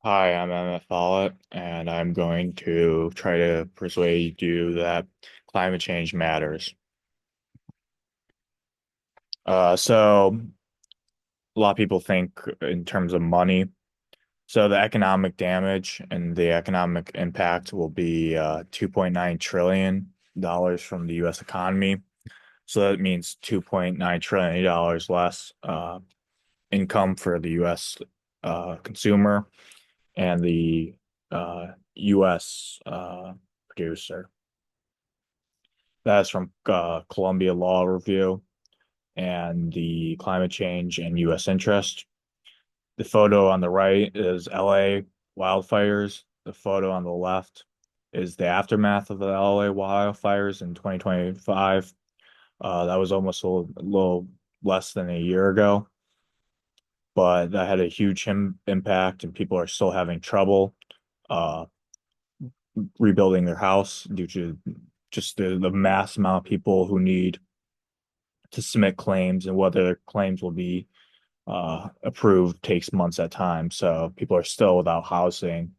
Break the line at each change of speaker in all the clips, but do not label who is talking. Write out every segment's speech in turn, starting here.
Hi, I'm MF Follett, and I'm going to try to persuade you that climate change matters. So a lot of people think in terms of money. So the economic damage and the economic impact will be $2.9 trillion dollars from the U.S. economy. So that means $2.9 trillion dollars less income for the U.S. Consumer and the U.S. Producer. That's from Columbia Law Review and the Climate Change and U.S. Interest. The photo on the right is LA wildfires. The photo on the left is the aftermath of the LA wildfires in 2025. That was almost a little less than a year ago, but that had a huge impact, and people are still having trouble uh, rebuilding their house due to just the mass amount of people who need to submit claims, and whether their claims will be approved takes months at time. So people are still without housing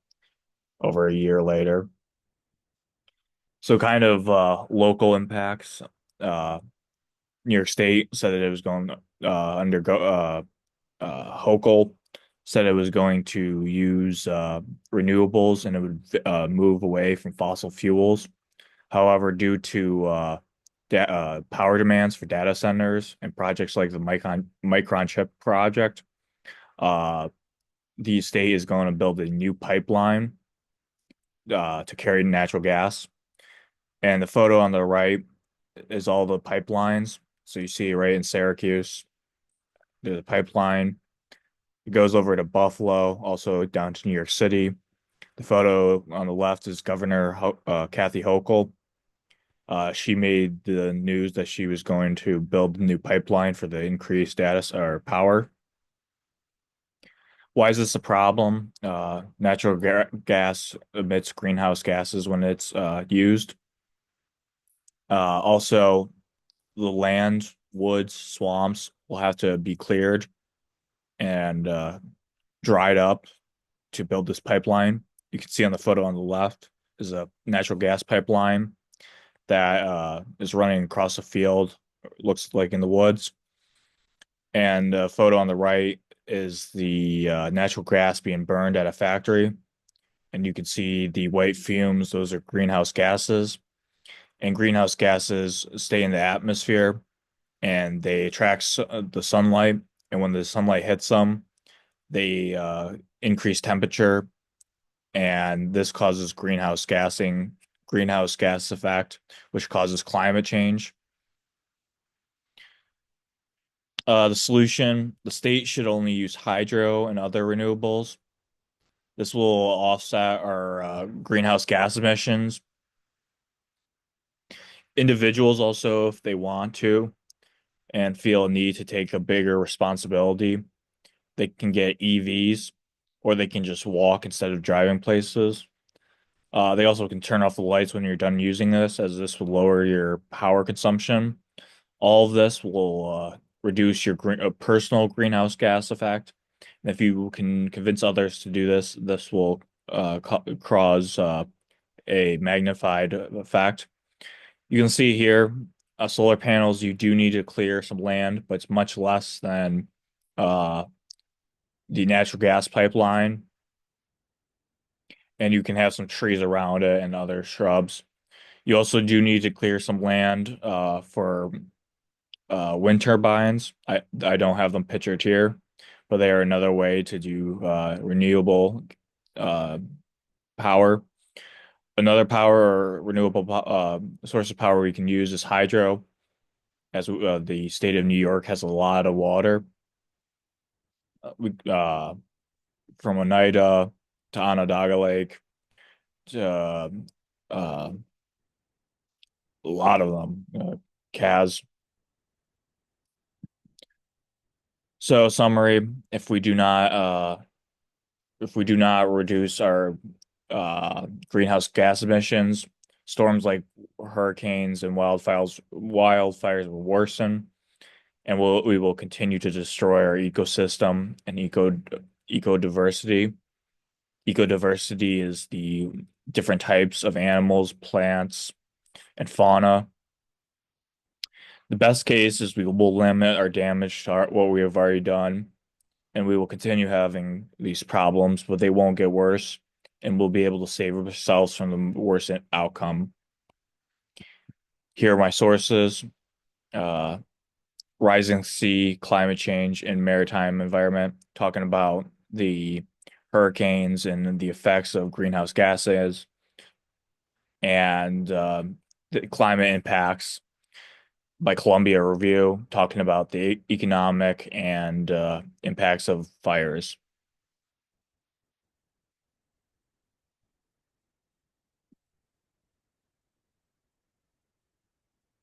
over a year later. So local impacts. Uh, New York State said that it was going undergo Hochul said it was going to use renewables, and it would move away from fossil fuels. However, due to power demands for data centers and projects like the Micron chip project, uh, the state is going to build a new pipeline to carry natural gas. And the photo on the right is all the pipelines. So you see right in Syracuse, there's a pipeline. It goes over to Buffalo, also down to New York City. The photo on the left is Governor Kathy Hochul. She made the news that she was going to build a new pipeline for the increased data or power. Why is this a problem? Natural gas emits greenhouse gases when it's used. Also, the land, woods, swamps will have to be cleared and dried up to build this pipeline. You can see on the photo on the left is a natural gas pipeline that is running across a field, looks like in the woods. And the photo on the right is the natural gas being burned at a factory. And you can see the white fumes, those are greenhouse gases. And greenhouse gases stay in the atmosphere and they attract the sunlight. And when the sunlight hits them, they increase temperature, and this causes greenhouse gas effect, which causes climate change. The solution, the state should only use hydro and other renewables. This will offset our greenhouse gas emissions. Individuals also, if they want to and feel a need to take a bigger responsibility, they can get EVs, or they can just walk instead of driving places. They also can turn off the lights when you're done using this, as this will lower your power consumption. All of this will reduce your personal greenhouse gas effect. And if you can convince others to do this, this will cause a magnified effect. You can see here, solar panels, you do need to clear some land, but it's much less than uh, the natural gas pipeline. And you can have some trees around it and other shrubs. You also do need to clear some land for wind turbines. I don't have them pictured here, but they are another way to do renewable uh, power. Another power or renewable source of power we can use is hydro, as the state of New York has a lot of water. We From Oneida to Onondaga Lake to uh, a lot of them, Kaz. So summary, if we do not reduce our greenhouse gas emissions, storms like hurricanes and wildfires will worsen, and we will continue to destroy our ecosystem and eco diversity. Ecodiversity is the different types of animals, plants, and fauna. The best case is we will limit our damage to what we have already done, and we will continue having these problems, but they won't get worse, and we'll be able to save ourselves from the worst outcome. Here are my sources. Uh, Rising Sea, Climate Change, and Maritime Environment, talking about the hurricanes and the effects of greenhouse gases and the climate impacts by Columbia Review, talking about the economic and impacts of fires.